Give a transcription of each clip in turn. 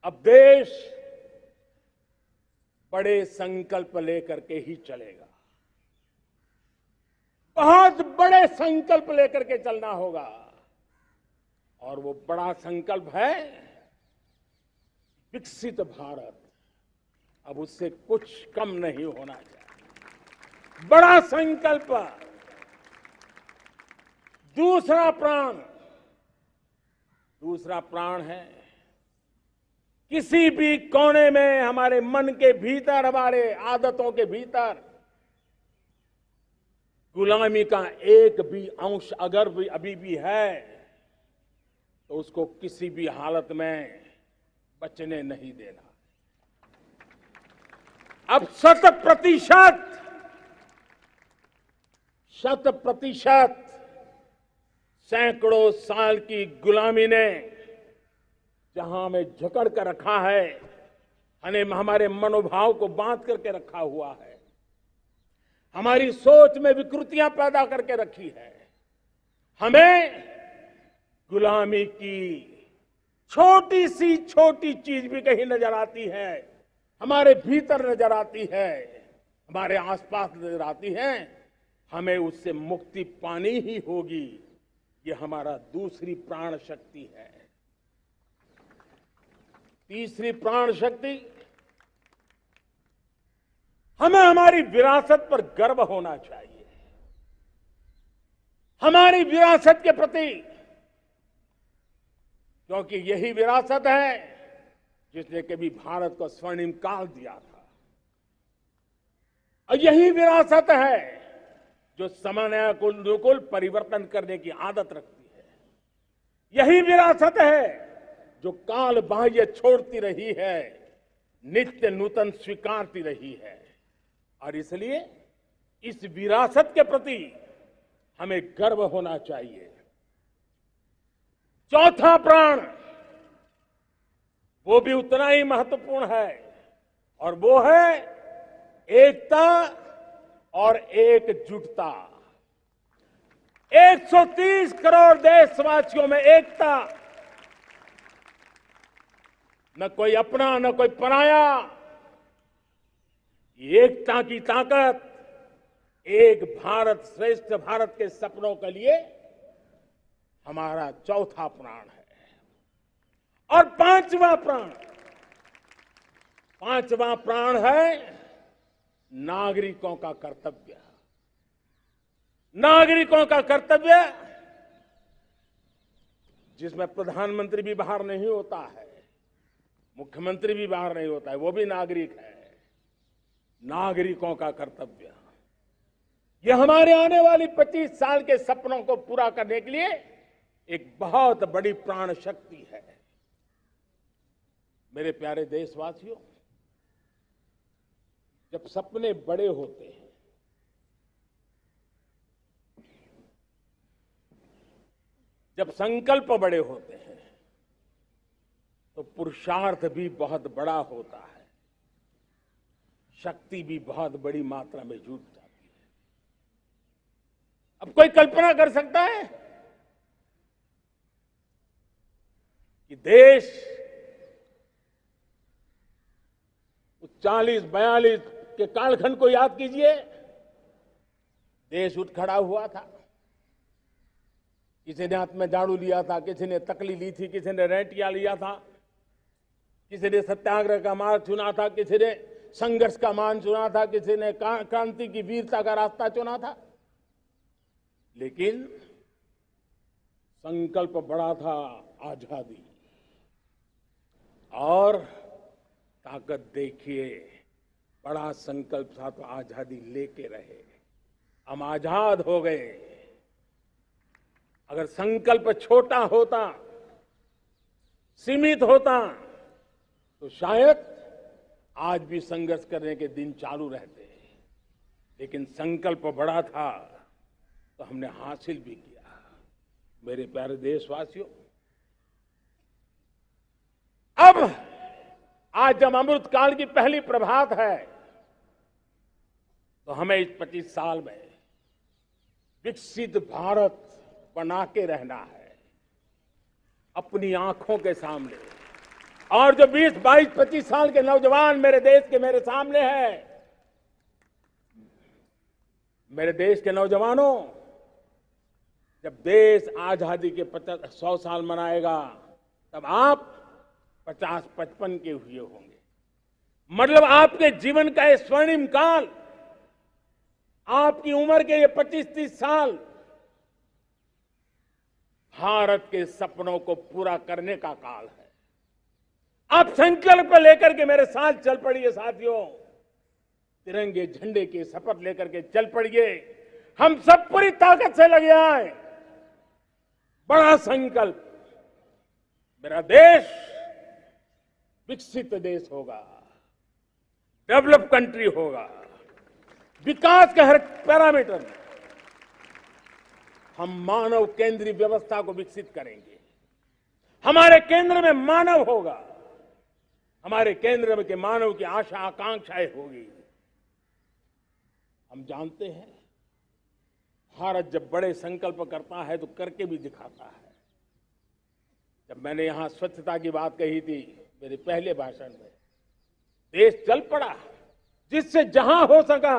अब देश बड़े संकल्प लेकर के ही चलेगा। बहुत बड़े संकल्प लेकर के चलना होगा और वो बड़ा संकल्प है विकसित भारत। अब उससे कुछ कम नहीं होना चाहिए। बड़ा संकल्प। दूसरा प्राण है किसी भी कोने में हमारे मन के भीतर, हमारे आदतों के भीतर गुलामी का एक भी अंश अगर भी अभी भी है तो उसको किसी भी हालत में बचने नहीं देना। अब 100% सैकड़ों साल की गुलामी ने जहां हमें जकड़ कर रखा है, हमारे मनोभाव को बांध करके रखा हुआ है, हमारी सोच में विकृतियां पैदा करके रखी है, हमें गुलामी की छोटी सी छोटी चीज भी कहीं नजर आती है, हमारे भीतर नजर आती है, हमारे आसपास नजर आती है, हमें उससे मुक्ति पानी ही होगी। ये हमारा दूसरी प्राण शक्ति है। तीसरी प्राण शक्ति, हमें हमारी विरासत पर गर्व होना चाहिए। हमारी विरासत के प्रति, क्योंकि यही विरासत है जिसने कभी भारत को स्वर्णिम काल दिया था, और यही विरासत है जो समयानुकूल परिवर्तन करने की आदत रखती है। यही विरासत है जो काल बाह्य छोड़ती रही है, नित्य नूतन स्वीकारती रही है। और इसलिए इस विरासत के प्रति हमें गर्व होना चाहिए। चौथा प्राण, वो भी उतना ही महत्वपूर्ण है, और वो है एकता और एकजुटता। 130 करोड़ देशवासियों में एकता, न कोई अपना न कोई पराया। एकता की ताकत एक भारत श्रेष्ठ भारत के सपनों के लिए हमारा चौथा प्राण है। और पांचवा प्राण है नागरिकों का कर्तव्य। नागरिकों का कर्तव्य जिसमें प्रधानमंत्री भी बाहर नहीं होता है, मुख्यमंत्री भी बाहर नहीं होता है, वो भी नागरिक है। नागरिकों का कर्तव्य, ये हमारे आने वाली 25 साल के सपनों को पूरा करने के लिए एक बहुत बड़ी प्राण शक्ति है। मेरे प्यारे देशवासियों, जब सपने बड़े होते हैं, जब संकल्प बड़े होते हैं, तो पुरुषार्थ भी बहुत बड़ा होता है, शक्ति भी बहुत बड़ी मात्रा में जुट जाती है। अब कोई कल्पना कर सकता है कि देश 40-42 के कालखंड को याद कीजिए। देश उठ खड़ा हुआ था, किसी ने हाथ में झाड़ू लिया था, किसी ने तकली ली थी, किसी ने रेंटिया लिया था, किसी ने सत्याग्रह का मार्ग चुना था, किसी ने संघर्ष का मान चुना था, किसी ने क्रांति की वीरता का रास्ता चुना था। लेकिन संकल्प बड़ा था, आजादी। और ताकत देखिए, बड़ा संकल्प था तो आजादी लेके रहे। हम आजाद हो गए। अगर संकल्प छोटा होता, सीमित होता, तो शायद आज भी संघर्ष करने के दिन चालू रहते। लेकिन संकल्प बड़ा था तो हमने हासिल भी किया। मेरे प्यारे देशवासियों, अब आज जब अमृत काल की पहली प्रभात है, तो हमें इस 25 साल में विकसित भारत बना के रहना है। अपनी आंखों के सामने और जो 20, 22, 25 साल के नौजवान मेरे देश के मेरे सामने हैं, मेरे देश के नौजवानों, जब देश आजादी के 100 साल मनाएगा तब आप 50-55 के हुए होंगे। मतलब आपके जीवन का ये स्वर्णिम काल, आपकी उम्र के ये 25-30 साल भारत के सपनों को पूरा करने का काल है। आप संकल्प लेकर के मेरे साथ चल पड़िए साथियों, तिरंगे झंडे की शपथ लेकर के चल पड़िए। हम सब पूरी ताकत से लगे आए। बड़ा संकल्प, मेरा देश विकसित देश होगा, डेवलप कंट्री होगा। विकास के हर पैरामीटर में हम मानव केंद्रीय व्यवस्था को विकसित करेंगे। हमारे केंद्र में मानव होगा, हमारे केंद्र में के मानव की आशा आकांक्षाएं होगी। हम जानते हैं भारत जब बड़े संकल्प करता है तो करके भी दिखाता है। जब मैंने यहां स्वच्छता की बात कही थी मेरे पहले भाषण में, देश चल पड़ा, जिससे जहां हो सका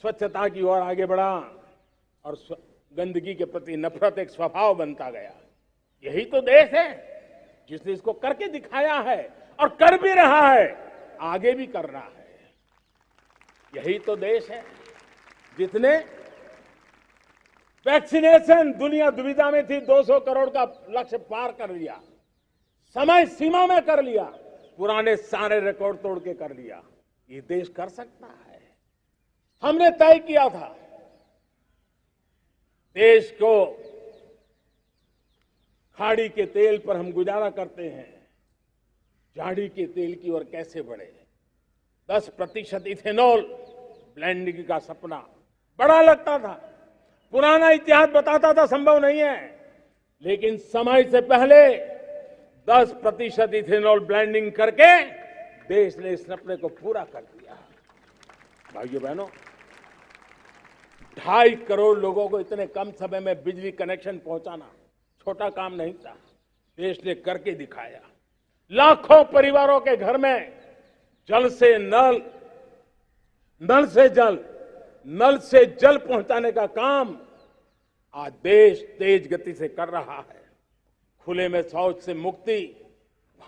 स्वच्छता की ओर आगे बढ़ा और गंदगी के प्रति नफरत एक स्वभाव बनता गया। यही तो देश है जिसने इसको करके दिखाया है और कर भी रहा है, आगे भी कर रहा है। यही तो देश है जिसने वैक्सीनेशन, दुनिया दुविधा में थी, 200 करोड़ का लक्ष्य पार कर लिया, समय सीमा में कर लिया, पुराने सारे रिकॉर्ड तोड़ के कर लिया। ये देश कर सकता है। हमने तय किया था देश को खाड़ी के तेल पर हम गुजारा करते हैं, झाड़ी के तेल की ओर कैसे बढ़े। 10% इथेनॉल ब्लेंडिंग का सपना बड़ा लगता था, पुराना इतिहास बताता था संभव नहीं है, लेकिन समय से पहले 10% इथेनॉल ब्लेंडिंग करके देश ने इस सपने को पूरा कर दिया। भाइयों बहनों, 2.5 करोड़ लोगों को इतने कम समय में बिजली कनेक्शन पहुंचाना छोटा काम नहीं था, देश ने करके दिखाया। लाखों परिवारों के घर में जल से नल, नल से जल, नल से जल पहुंचाने का काम आज देश तेज गति से कर रहा है। खुले में शौच से मुक्ति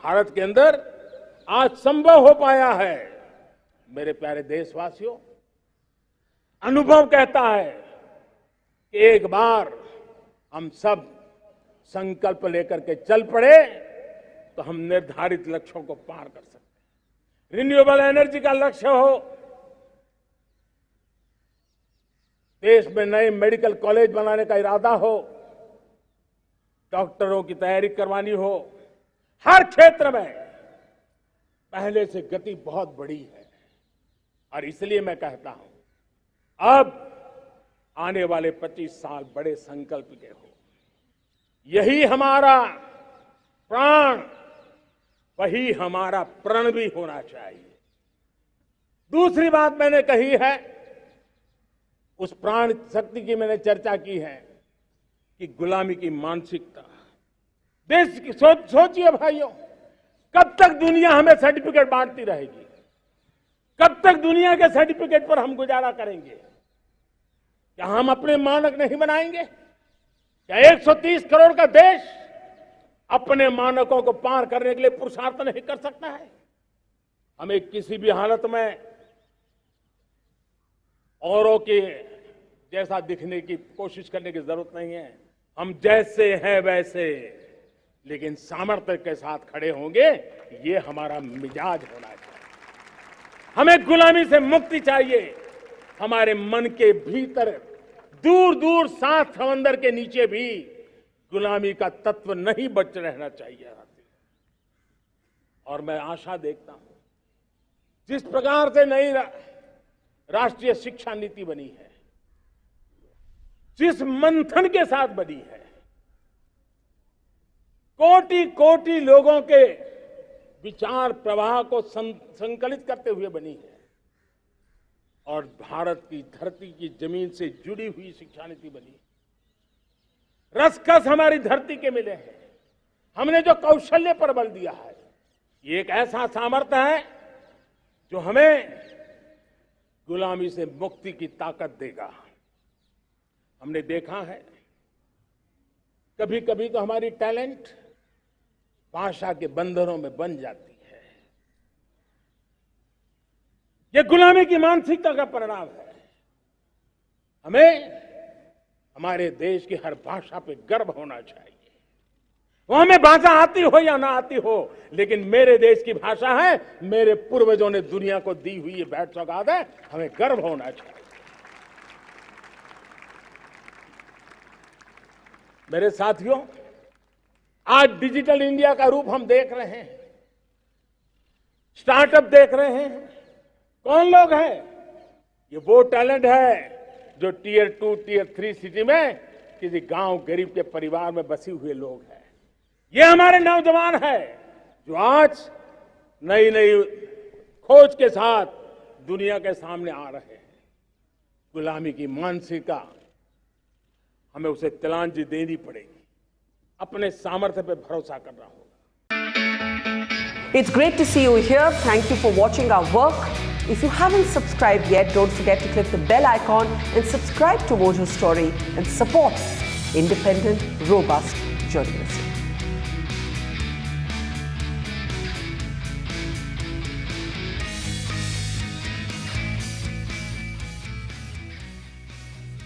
भारत के अंदर आज संभव हो पाया है। मेरे प्यारे देशवासियों, अनुभव कहता है कि एक बार हम सब संकल्प लेकर के चल पड़े तो हम निर्धारित लक्ष्यों को पार कर सकते हैं। रिन्यूएबल एनर्जी का लक्ष्य हो, देश में नए मेडिकल कॉलेज बनाने का इरादा हो, डॉक्टरों की तैयारी करवानी हो, हर क्षेत्र में पहले से गति बहुत बड़ी है। और इसलिए मैं कहता हूं, अब आने वाले 25 साल बड़े संकल्प के हो। यही हमारा प्राण, वही हमारा प्रण भी होना चाहिए। दूसरी बात मैंने कही है, उस प्राण शक्ति की मैंने चर्चा की है कि गुलामी की मानसिकता। देश की सोचिए भाइयों, कब तक दुनिया हमें सर्टिफिकेट बांटती रहेगी? कब तक दुनिया के सर्टिफिकेट पर हम गुजारा करेंगे? क्या हम अपने मानक नहीं बनाएंगे? क्या 130 करोड़ का देश अपने मानकों को पार करने के लिए पुरुषार्थ नहीं कर सकता है? हमें किसी भी हालत में औरों के जैसा दिखने की कोशिश करने की जरूरत नहीं है। हम जैसे हैं वैसे, लेकिन सामर्थ्य के साथ खड़े होंगे, ये हमारा मिजाज होना चाहिए। हमें गुलामी से मुक्ति चाहिए। हमारे मन के भीतर दूर दूर 7 समंदर के नीचे भी गुलामी का तत्व नहीं बच रहना चाहिए। और मैं आशा देखता हूं, जिस प्रकार से नई राष्ट्रीय शिक्षा नीति बनी है, जिस मंथन के साथ बनी है, कोटि कोटि लोगों के विचार प्रवाह को संकलित करते हुए बनी है, और भारत की धरती की जमीन से जुड़ी हुई शिक्षा नीति बनी है। रसकस हमारी धरती के मिले हैं। हमने जो कौशल्य पर बल दिया है, ये एक ऐसा सामर्थ्य है जो हमें गुलामी से मुक्ति की ताकत देगा। हमने देखा है कभी कभी तो हमारी टैलेंट भाषा के बंधनों में बन जाती है। ये गुलामी की मानसिकता का परिणाम है। हमें हमारे देश की हर भाषा पे गर्व होना चाहिए। वो हमें भाषा आती हो या ना आती हो, लेकिन मेरे देश की भाषा है, मेरे पूर्वजों ने दुनिया को दी हुई ये भेंट सौगात है, हमें गर्व होना चाहिए। मेरे साथियों, आज डिजिटल इंडिया का रूप हम देख रहे हैं, स्टार्टअप देख रहे हैं। कौन लोग हैं? ये वो टैलेंट है जो टियर 2, टियर 3 सिटी में किसी गांव गरीब के परिवार में बसे हुए लोग हैं। ये हमारे नौजवान हैं जो आज नई नई खोज के साथ दुनिया के सामने आ रहे हैं। गुलामी की मानसिकता हमें उसे तिलांजलि देनी पड़ेगी। अपने सामर्थ्य पे भरोसा करना होगा। It's great to see you here. Thank you for watching our work. If you haven't subscribed yet, don't forget to click the bell icon and subscribe to Mojo Story and support independent, robust journalism.